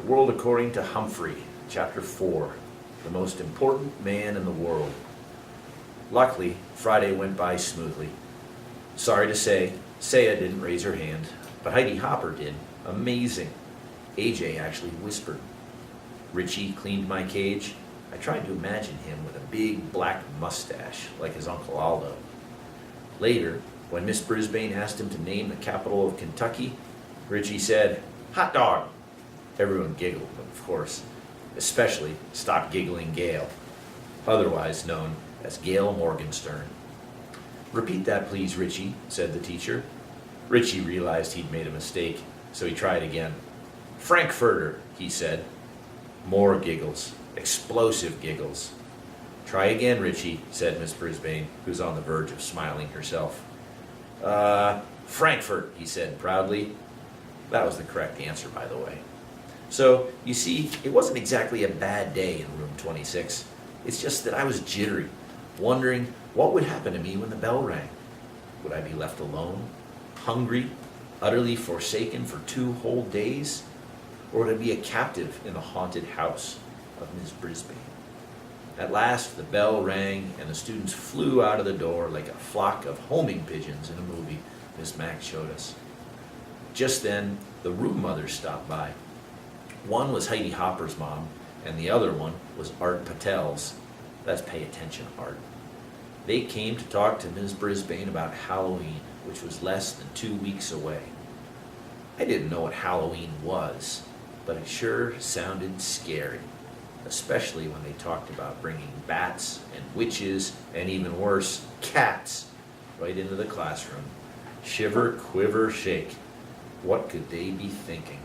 World According to Humphrey, Chapter 4, The Most Important Man in the World. Luckily, Friday went by smoothly. Sorry to say, Saya didn't raise her hand, but Heidi Hopper did. Amazing. AJ actually whispered. Richie cleaned my cage. I tried to imagine him with a big black mustache, like his Uncle Aldo. Later, when Miss Brisbane asked him to name the capital of Kentucky, Richie said, "Hot dog." Everyone giggled, of course. Especially Stop Giggling Gail, otherwise known as Gail Morgenstern. "Repeat that, please, Richie," said the teacher. Richie realized he'd made a mistake, so he tried again. "Frankfurter," he said. More giggles, explosive giggles. "Try again, Richie," said Miss Brisbane, who's on the verge of smiling herself. Frankfurt," he said proudly. That was the correct answer, by the way. So, you see, it wasn't exactly a bad day in room 26. It's just that I was jittery, wondering what would happen to me when the bell rang. Would I be left alone, hungry, utterly forsaken for 2 whole days? Or would I be a captive in the haunted house of Miss Brisbane? At last, the bell rang, and the students flew out of the door like a flock of homing pigeons in a movie Miss Mack showed us. Just then, the room mothers stopped by. One was Heidi Hopper's mom, and the other one was Art Patel's. That's pay attention, Art. They came to talk to Ms. Brisbane about Halloween, which was less than 2 weeks away. I didn't know what Halloween was, but it sure sounded scary, especially when they talked about bringing bats and witches and even worse, cats, right into the classroom. Shiver, quiver, shake. What could they be thinking?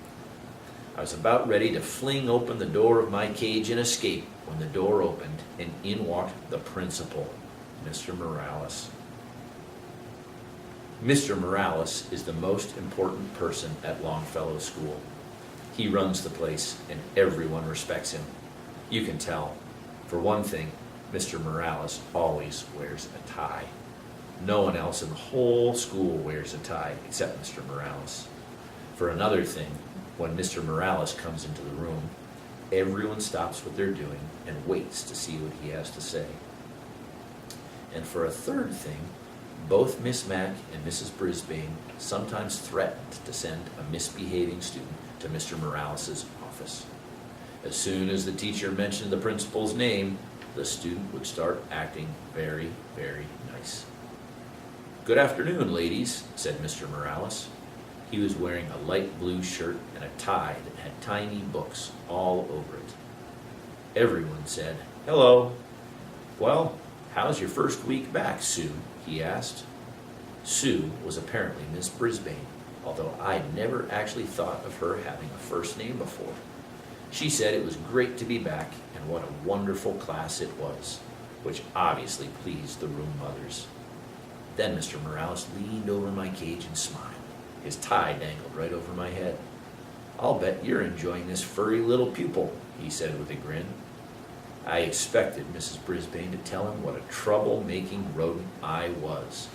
I was about ready to fling open the door of my cage and escape when the door opened and in walked the principal, Mr. Morales. Mr. Morales is the most important person at Longfellow School. He runs the place and everyone respects him. You can tell. For one thing, Mr. Morales always wears a tie. No one else in the whole school wears a tie except Mr. Morales. For another thing, when Mr. Morales comes into the room, everyone stops what they're doing and waits to see what he has to say. And for a third thing, both Miss Mack and Mrs. Brisbane sometimes threatened to send a misbehaving student to Mr. Morales' office. As soon as the teacher mentioned the principal's name, the student would start acting very, very nice. "Good afternoon, ladies," said Mr. Morales. He was wearing a light blue shirt and a tie that had tiny books all over it. Everyone said, "Hello." "Well, how's your first week back, Sue?" he asked. Sue was apparently Miss Brisbane, although I'd never actually thought of her having a first name before. She said it was great to be back and what a wonderful class it was, which obviously pleased the room mothers. Then Mr. Morales leaned over my cage and smiled. His tie dangled right over my head. "I'll bet you're enjoying this furry little pupil," he said with a grin. I expected Mrs. Brisbane to tell him what a trouble-making rodent I was.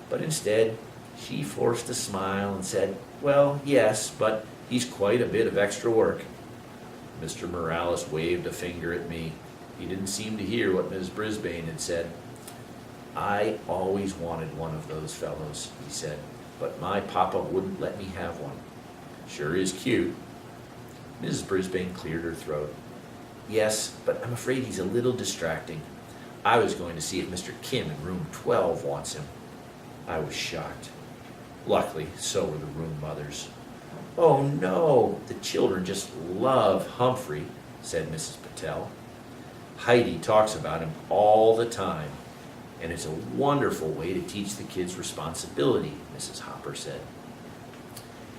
But instead, she forced a smile and said, "Well, yes, but he's quite a bit of extra work." Mr. Morales waved a finger at me. He didn't seem to hear what Ms. Brisbane had said. "I always wanted one of those fellows," he said, "but my papa wouldn't let me have one. Sure is cute." Mrs. Brisbane cleared her throat. "Yes, but I'm afraid he's a little distracting. I was going to see if Mr. Kim in room 12 wants him." I was shocked. Luckily, so were the room mothers. "Oh no, the children just love Humphrey," said Mrs. Patel. "Heidi talks about him all the time, and it's a wonderful way to teach the kids responsibility," Mrs. Hopper said.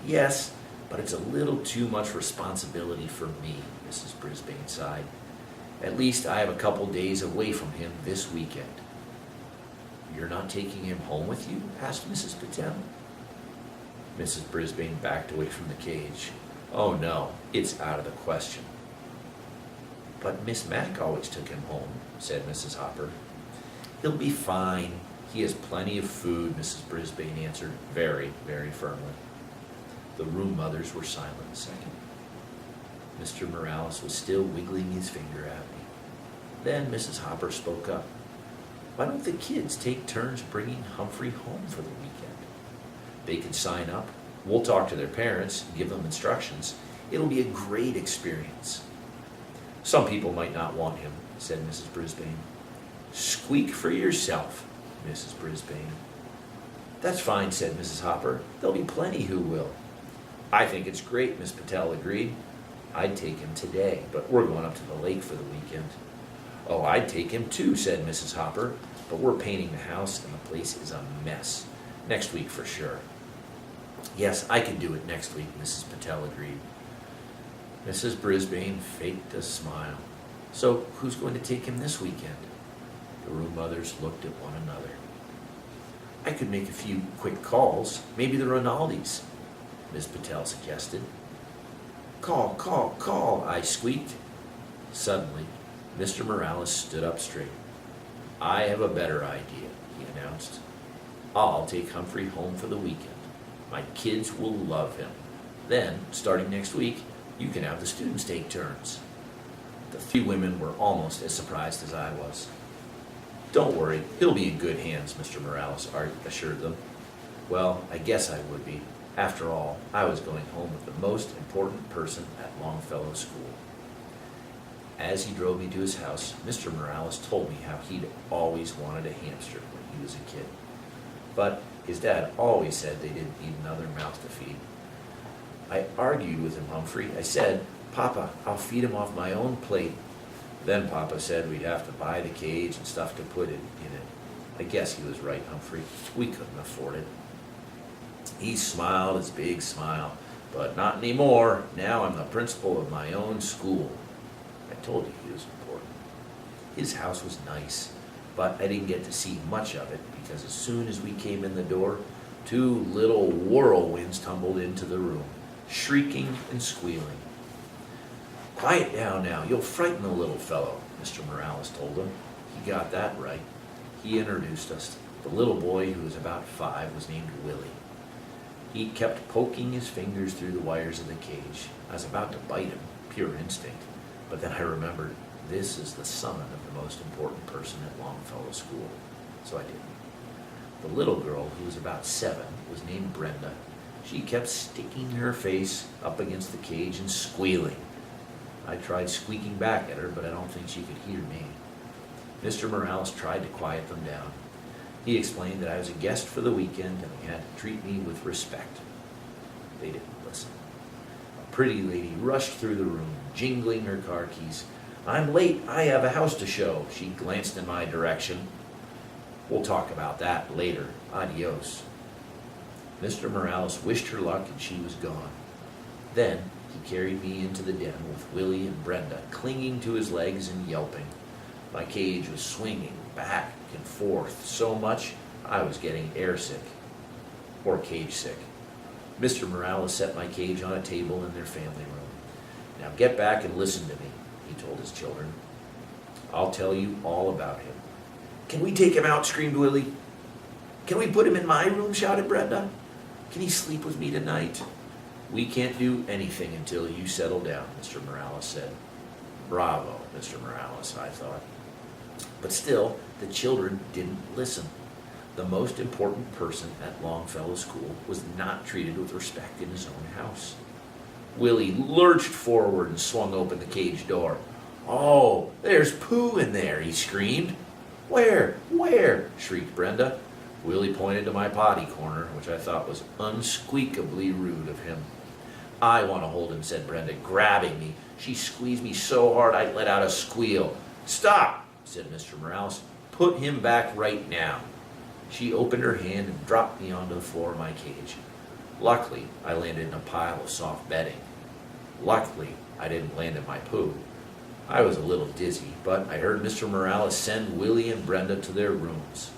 "Yes, but it's a little too much responsibility for me," Mrs. Brisbane sighed. "At least I have a couple days away from him this weekend." "You're not taking him home with you?" asked Mrs. Patel. Mrs. Brisbane backed away from the cage. "Oh no, it's out of the question." "But Miss Mack always took him home," said Mrs. Hopper. "He'll be fine. He has plenty of food," Mrs. Brisbane answered very, very firmly. The room mothers were silent a second. Mr. Morales was still wiggling his finger at me. Then Mrs. Hopper spoke up. Why don't the kids take turns bringing Humphrey home for the weekend? They can sign up. We'll talk to their parents and give them instructions. It'll be a great experience. Some people might not want him, said Mrs. Brisbane. Squeak for yourself, Mrs. Brisbane. That's fine, said Mrs. Hopper. There'll be plenty who will. I think it's great, Miss Patel agreed. I'd take him today, but we're going up to the lake for the weekend. Oh, I'd take him too, said Mrs. Hopper, but we're painting the house and the place is a mess. Next week for sure. Yes, I can do it next week, Mrs. Patel agreed. Mrs. Brisbane faked a smile. So who's going to take him this weekend? The room mothers looked at one another. I could make a few quick calls, maybe the Rinaldis, Miss Patel suggested. Call, call, call, I squeaked. Suddenly, Mr. Morales stood up straight. I have a better idea, he announced. I'll take Humphrey home for the weekend. My kids will love him. Then, starting next week, you can have the students take turns. The three women were almost as surprised as I was. Don't worry, he'll be in good hands, Mr. Morales assured them. Well, I guess I would be. After all, I was going home with the most important person at Longfellow School. As he drove me to his house, Mr. Morales told me how he'd always wanted a hamster when he was a kid. But his dad always said they didn't need another mouth to feed. I argued with him, Humphrey. I said, Papa, I'll feed him off my own plate. Then Papa said we'd have to buy the cage and stuff to put it in it. I guess he was right, Humphrey. We couldn't afford it. He smiled his big smile. But not anymore. Now I'm the principal of my own school. I told you he was important. His house was nice, but I didn't get to see much of it because as soon as we came in the door, two little whirlwinds tumbled into the room, shrieking and squealing. Quiet down now, you'll frighten the little fellow, Mr. Morales told them. He got that right. He introduced us. The little boy, who was about 5, was named Willie. He kept poking his fingers through the wires of the cage. I was about to bite him, pure instinct. But then I remembered, this is the son of the most important person at Longfellow School. So I didn't. The little girl, who was about 7, was named Brenda. She kept sticking her face up against the cage and squealing. I tried squeaking back at her, but I don't think she could hear me. Mr. Morales tried to quiet them down. He explained that I was a guest for the weekend and they had to treat me with respect. They didn't listen. A pretty lady rushed through the room, jingling her car keys. I'm late. I have a house to show. She glanced in my direction. We'll talk about that later. Adios. Mr. Morales wished her luck and she was gone. Then he carried me into the den with Willie and Brenda clinging to his legs and yelping. My cage was swinging back and forth so much I was getting airsick, or cage sick. Mr. Morales set my cage on a table in their family room. Now get back and listen to me, he told his children. I'll tell you all about him. Can we take him out? Screamed Willie. Can we put him in my room? Shouted Brenda. Can he sleep with me tonight? We can't do anything until you settle down, Mr. Morales said. Bravo, Mr. Morales, I thought. But still, the children didn't listen. The most important person at Longfellow School was not treated with respect in his own house. Willie lurched forward and swung open the cage door. Oh, there's poo in there, he screamed. Where? Where? Shrieked Brenda. Willie pointed to my potty corner, which I thought was unsqueakably rude of him. I want to hold him, said Brenda, grabbing me. She squeezed me so hard I let out a squeal. Stop, said Mr. Morales. Put him back right now. She opened her hand and dropped me onto the floor of my cage. Luckily, I landed in a pile of soft bedding. Luckily, I didn't land in my poo. I was a little dizzy, but I heard Mr. Morales send Willie and Brenda to their rooms.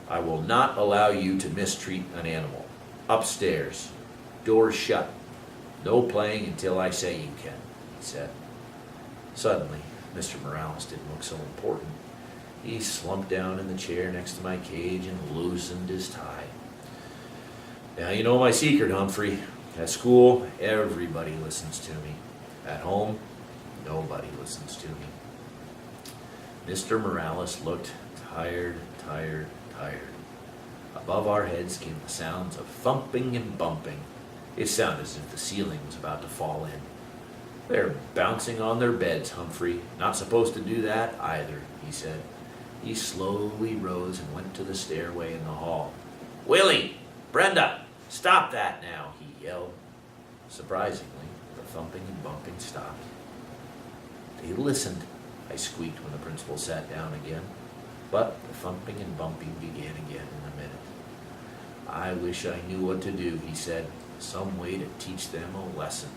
I will not allow you to mistreat an animal. Upstairs. Doors shut. No playing until I say you can, he said. Suddenly, Mr. Morales didn't look so important. He slumped down in the chair next to my cage and loosened his tie. Now you know my secret, Humphrey. At school, everybody listens to me. At home, Nobody listens to me. Mr. Morales looked tired, tired, tired. Above our heads came the sounds of thumping and bumping. It sounded as if the ceiling was about to fall in. "They're bouncing on their beds, Humphrey. Not supposed to do that either," he said. He slowly rose and went to the stairway in the hall. "Willie! Brenda! Stop that now!" he yelled. Surprisingly, the thumping and bumping stopped. "They listened," I squeaked when the principal sat down again. But the thumping and bumping began again in a minute. "I wish I knew what to do," he said. "Some way to teach them a lesson."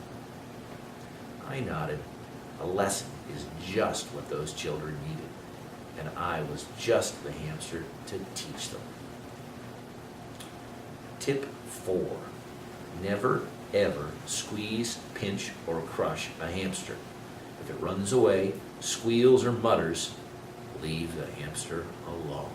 I nodded. A lesson is just what those children needed, and I was just the hamster to teach them. Tip 4. Never, ever squeeze, pinch, or crush a hamster. If it runs away, squeals, or mutters, leave the hamster alone.